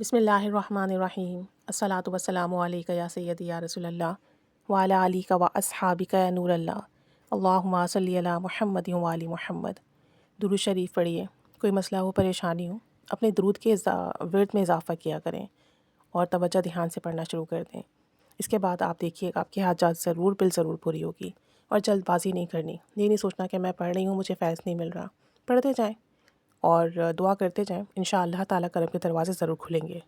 بسم اللہ الرحمن الرحیم الصلاۃ والسلام علیک یا سیدی یا رسول اللہ وعلی علیک و اصحابک یا نور اللہ اللہم صلی علی محمد و علی محمد۔ درود شریف پڑھیے۔ کوئی مسئلہ ہو، پریشانی ہو، اپنے درود کے ورد میں اضافہ کیا کریں اور توجہ دھیان سے پڑھنا شروع کر دیں۔ اس کے بعد آپ دیکھیے آپ کی حاجات ضرور پوری ہوگی۔ اور جلد بازی نہیں کرنی، یہ نہیں سوچنا کہ میں پڑھ رہی ہوں مجھے فیض نہیں مل رہا۔ پڑھتے جائیں اور دعا کرتے جائیں، انشاءاللہ اللہ تعالیٰ کرم کے دروازے ضرور کھلیں گے۔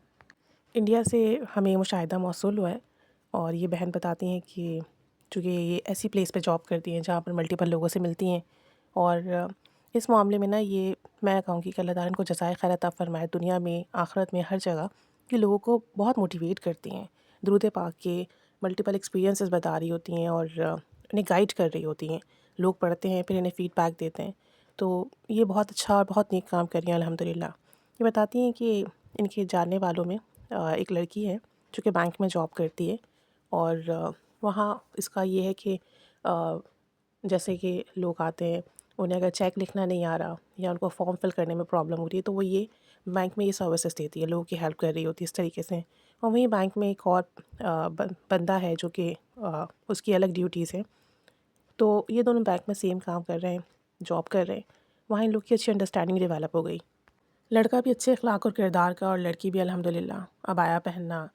انڈیا سے ہمیں مشاہدہ موصول ہوا ہے اور یہ بہن بتاتی ہیں کہ چونکہ یہ ایسی پلیس پہ جاب کرتی ہیں جہاں پر ملٹیپل لوگوں سے ملتی ہیں، اور اس معاملے میں یہ میں کہوں گی کہ اللہ تعالیٰ ان کو جزائے خیر عطا فرمائے، دنیا میں آخرت میں ہر جگہ کہ لوگوں کو بہت موٹیویٹ کرتی ہیں، درود پاک کے ملٹیپل ایکسپیرینسز بتا رہی ہوتی ہیں اور انہیں گائیڈ کر رہی ہوتی ہیں۔ لوگ پڑھتے ہیں پھر انہیں فیڈ بیک دیتے ہیں، تو یہ بہت اچھا اور بہت نیک کام کر رہی ہیں الحمدللہ۔ یہ بتاتی ہیں کہ ان کے جاننے والوں میں ایک لڑکی ہے جو کہ بینک میں جاب کرتی ہے، اور وہاں اس کا یہ ہے کہ جیسے کہ لوگ آتے ہیں، انہیں اگر چیک لکھنا نہیں آ رہا یا ان کو فارم فل کرنے میں پرابلم ہو رہی ہے تو وہ یہ بینک میں یہ سروسز دیتی ہے، لوگوں کی ہیلپ کر رہی ہوتی ہے اس طریقے سے۔ اور وہیں بینک میں ایک اور بندہ ہے جو کہ اس کی الگ ڈیوٹیز ہیں، تو یہ دونوں بینک میں سیم کام کر رہے ہیں، جاب کر رہے ہیں۔ وہاں ان لوگ کی اچھی انڈرسٹینڈنگ ڈیولپ ہو گئی، لڑکا بھی اچھے اخلاق اور کردار کا اور لڑکی بھی الحمدللہ عبایا پہننا،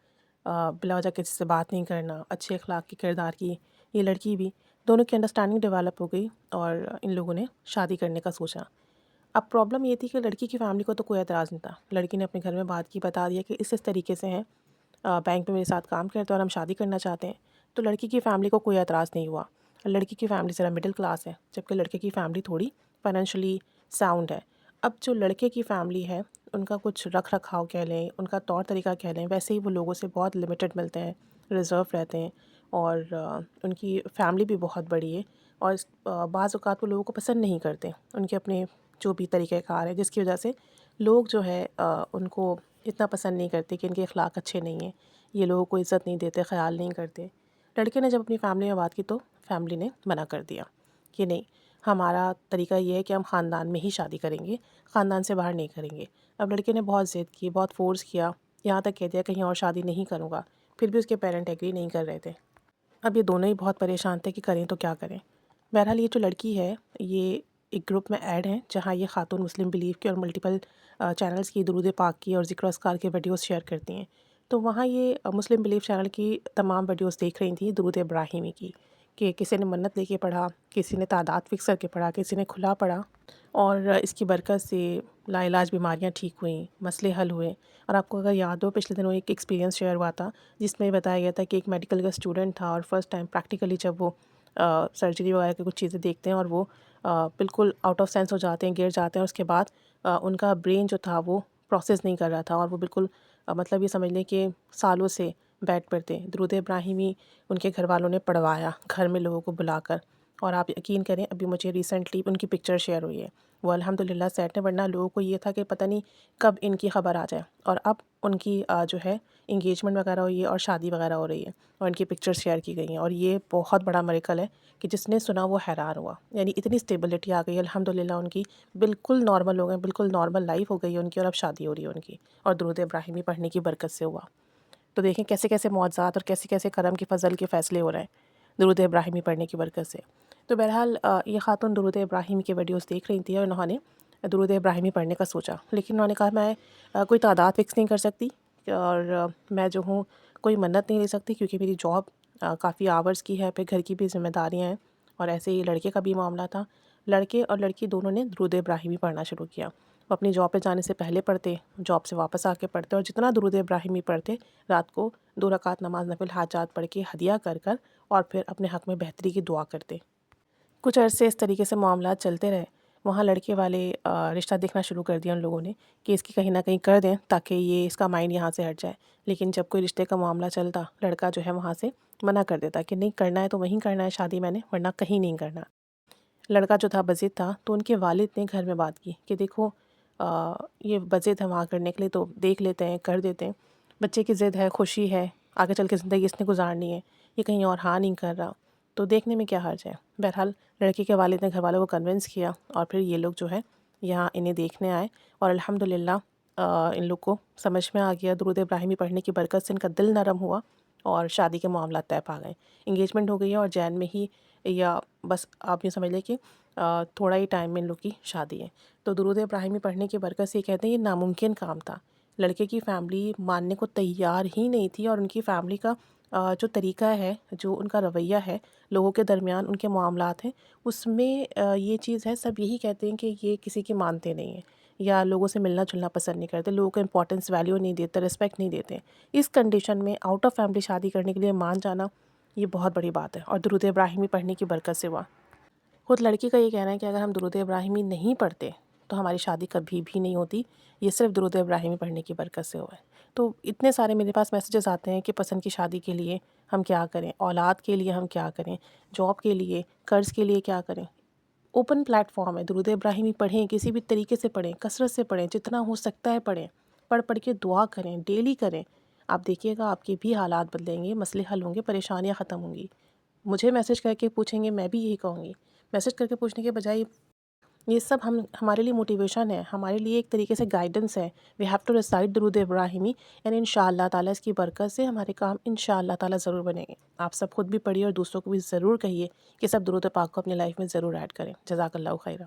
بلا وجہ کسی سے بات نہیں کرنا، اچھے اخلاق کی کردار کی، یہ لڑکی بھی، دونوں کی انڈرسٹینڈنگ ڈیولپ ہو گئی اور ان لوگوں نے شادی کرنے کا سوچا۔ اب پرابلم یہ تھی کہ لڑکی کی فیملی کو تو کوئی اعتراض نہیں تھا، لڑکی نے اپنے گھر میں بات کی، بتا دیا کہ اس طریقے سے ہیں، بینک میں میرے ساتھ کام کرتے ہیں اور ہم شادی کرنا چاہتے ہیں، تو لڑکی کی فیملی کو کوئی اعتراض نہیں ہوا۔ لڑکی کی فیملی ذرا مڈل کلاس ہے، جبکہ لڑکے کی فیملی تھوڑی فائنینشلی ساؤنڈ ہے۔ اب جو لڑکے کی فیملی ہے ان کا کچھ رکھ رکھاؤ کہہ لیں، ان کا طور طریقہ کہہ لیں، ویسے ہی وہ لوگوں سے بہت لمیٹڈ ملتے ہیں، ریزرو رہتے ہیں، اور ان کی فیملی بھی بہت بڑی ہے، اور بعض اوقات وہ لوگوں کو پسند نہیں کرتے، ان کے اپنے جو بھی طریقہ کار ہے، جس کی وجہ سے لوگ جو ہے ان کو اتنا پسند نہیں کرتے کہ ان کے اخلاق اچھے نہیں ہیں، یہ لوگوں کو عزت نہیں دیتے، خیال نہیں کرتے۔ لڑکے نے جب اپنی فیملی میں بات کی تو فیملی نے منع کر دیا کہ نہیں، ہمارا طریقہ یہ ہے کہ ہم خاندان میں ہی شادی کریں گے، خاندان سے باہر نہیں کریں گے۔ اب لڑکے نے بہت ضد کی، بہت فورس کیا، یہاں تک کہہ دیا کہیں اور شادی نہیں کروں گا، پھر بھی اس کے پیرنٹ ایگری نہیں کر رہے تھے۔ اب یہ دونوں ہی بہت پریشان تھے کہ کریں تو کیا کریں۔ بہرحال یہ جو لڑکی ہے یہ ایک گروپ میں ایڈ ہے جہاں یہ خاتون مسلم بلیف کی اور ملٹیپل چینلز کی درود پاک کی اور ذکر و اذکار کے ویڈیوز شیئر کرتی ہیں، تو وہاں یہ مسلم بلیف چینل کی تمام ویڈیوز دیکھ رہی تھیں درود ابراہیمی کی، کہ کسی نے منت لے کے پڑھا، کسی نے تعداد فکس کر کے پڑھا، کسی نے کھلا پڑھا، اور اس کی برکت سے لا علاج بیماریاں ٹھیک ہوئیں، مسئلے حل ہوئے۔ اور آپ کو اگر یاد ہو پچھلے دنوں ایک ایکسپیرینس شیئر ہوا تھا جس میں بتایا گیا تھا کہ ایک میڈیکل کا اسٹوڈنٹ تھا اور فرسٹ ٹائم پریکٹیکلی جب وہ سرجری وغیرہ کی کچھ چیزیں دیکھتے ہیں اور وہ بالکل آؤٹ آف سینس ہو جاتے ہیں، گر جاتے ہیں، اور اس کے بعد ان کا برین جو تھا وہ پروسیس نہیں کر رہا تھا، اور وہ بالکل مطلب یہ سمجھ لیں کہ سالوں سے بیڈ پر تھے۔ درود ابراہیمی ان کے گھر والوں نے پڑھوایا گھر میں لوگوں کو بلا کر، اور آپ یقین کریں ابھی مجھے ریسنٹلی ان کی پکچر شیئر ہوئی ہے، وہ الحمدللہ سیٹ ہے، ورنہ لوگوں کو یہ تھا کہ پتہ نہیں کب ان کی خبر آ جائے، اور اب ان کی جو ہے انگیجمنٹ وغیرہ ہوئی ہے اور شادی وغیرہ ہو رہی ہے، اور ان کی پکچر شیئر کی گئی ہیں، اور یہ بہت بڑا میریکل ہے کہ جس نے سنا وہ حیران ہوا، یعنی اتنی اسٹیبلٹی آ گئی ہے الحمدللہ، ان کی بالکل نارمل ہو گئے، بالکل نارمل لائف ہو گئی ہے ان کی، اور اب شادی ہو رہی ہے ان کی، اور درود ابراہیمی پڑھنے کی برکت سے ہوا۔ تو دیکھیں کیسے کیسے معجزات اور کیسے کیسے کرم کے فضل کے فیصلے ہو رہے ہیں درود ابراہیمی پڑھنے کی برکت سے۔ تو بہرحال یہ خاتون درود ابراہیمی کے ویڈیوز دیکھ رہی تھیں اور انہوں نے درود ابراہیمی پڑھنے کا سوچا، لیکن انہوں نے کہا میں کوئی تعداد فکس نہیں کر سکتی، اور میں جو ہوں کوئی منت نہیں لے سکتی کیونکہ میری جاب کافی آورز کی ہے، پھر گھر کی بھی ذمہ داریاں ہیں، اور ایسے ہی لڑکے کا بھی معاملہ تھا۔ لڑکے اور لڑکی دونوں نے درود ابراہیمی پڑھنا شروع کیا، وہ اپنی جاب پہ جانے سے پہلے پڑھتے، جاب سے واپس آ کے پڑھتے، اور جتنا درود ابراہیمی پڑھتے رات کو 2 رکعت نماز نفل حاجات پڑھ کے ہدیہ کر کر، اور پھر اپنے حق میں بہتری کی دعا کرتے۔ کچھ عرصے اس طریقے سے معاملات چلتے رہے، وہاں لڑکے والے رشتہ دیکھنا شروع کر دیا ان لوگوں نے کہ اس کی کہیں نہ کہیں کر دیں تاکہ یہ اس کا مائنڈ یہاں سے ہٹ جائے، لیکن جب کوئی رشتے کا معاملہ چلتا لڑکا جو ہے وہاں سے منع کر دیتا کہ نہیں کرنا ہے تو وہیں کرنا ہے شادی میں نے، ورنہ کہیں نہیں کرنا۔ لڑکا جو تھا بضد تھا، تو ان کے والد نے گھر میں بات کی کہ دیکھو یہ بضد ہے وہاں کرنے کے لیے تو دیکھ لیتے ہیں، کر دیتے ہیں، بچے کی ضد ہے، خوشی ہے، آگے چل کے زندگی اس نے گزارنی ہے، یہ کہیں اور ہاں نہیں کر رہا، تو دیکھنے میں کیا حرج ہے۔ بہرحال لڑکی کے والد نے گھر والوں کو کنونس کیا، اور پھر یہ لوگ جو ہے یہاں انہیں دیکھنے آئے، اور الحمدللہ ان لوگ کو سمجھ میں آ گیا، درود ابراہیمی پڑھنے کی برکت سے ان کا دل نرم ہوا اور شادی کے معاملات طے پا گئے، انگیجمنٹ ہو گئی ہے اور جین میں ہی، یا بس آپ یہ سمجھ لیں کہ تھوڑا ہی ٹائم میں ان لوگ کی شادی ہے۔ تو درود ابراہیمی پڑھنے کی برکت سے یہ کہتے ہیں یہ ناممکن کام تھا، لڑکے کی فیملی ماننے کو تیار ہی نہیں تھی، اور ان کی فیملی کا جو طریقہ ہے، جو ان کا رویہ ہے لوگوں کے درمیان، ان کے معاملات ہیں، اس میں یہ چیز ہے، سب یہی کہتے ہیں کہ یہ کسی کی مانتے نہیں ہیں، یا لوگوں سے ملنا جلنا پسند نہیں کرتے، لوگوں کو امپورٹنس ویلیو نہیں دیتے، رسپیکٹ نہیں دیتے۔ اس کنڈیشن میں آؤٹ آف فیملی شادی کرنے کے لیے مان جانا یہ بہت بڑی بات ہے، اور درود ابراہیمی پڑھنے کی برکت سے ہوا۔ خود لڑکی کا یہ کہنا ہے کہ اگر ہم درود ابراہیمی نہیں پڑھتے تو ہماری شادی کبھی بھی نہیں ہوتی، یہ صرف درود ابراہیمی پڑھنے کی برکت سے ہوا ہے۔ تو اتنے سارے میرے پاس میسیجز آتے ہیں کہ پسند کی شادی کے لیے ہم کیا کریں، اولاد کے لیے ہم کیا کریں، جاب کے لیے، قرض کے لیے کیا کریں۔ اوپن پلیٹ فارم ہے، درود ابراہیمی پڑھیں، کسی بھی طریقے سے پڑھیں، کثرت سے پڑھیں، جتنا ہو سکتا ہے پڑھیں، پڑھ کے دعا کریں، ڈیلی کریں۔ آپ دیکھیے گا آپ کے بھی حالات بدلیں گے، مسئلے حل ہوں گے، پریشانیاں ختم ہوں گی۔ مجھے میسج کر کے پوچھیں گے، میں بھی یہی کہوں گی۔ میسج کر کے پوچھنے کے بجائے یہ سب ہمارے لیے موٹیویشن ہے، ہمارے لیے ایک طریقے سے گائیڈنس ہے۔ وی ہیو ٹو ریسائٹ درود ابراہیمی، اینڈ ان شاء اللہ تعالیٰ اس کی برکت سے ہمارے کام ان شاء اللہ تعالیٰ ضرور بنیں گے۔ آپ سب خود بھی پڑھیے اور دوسروں کو بھی ضرور کہیے کہ سب درود پاک کو اپنی لائف میں ضرور ایڈ کریں۔ جزاک اللہ خیرہ۔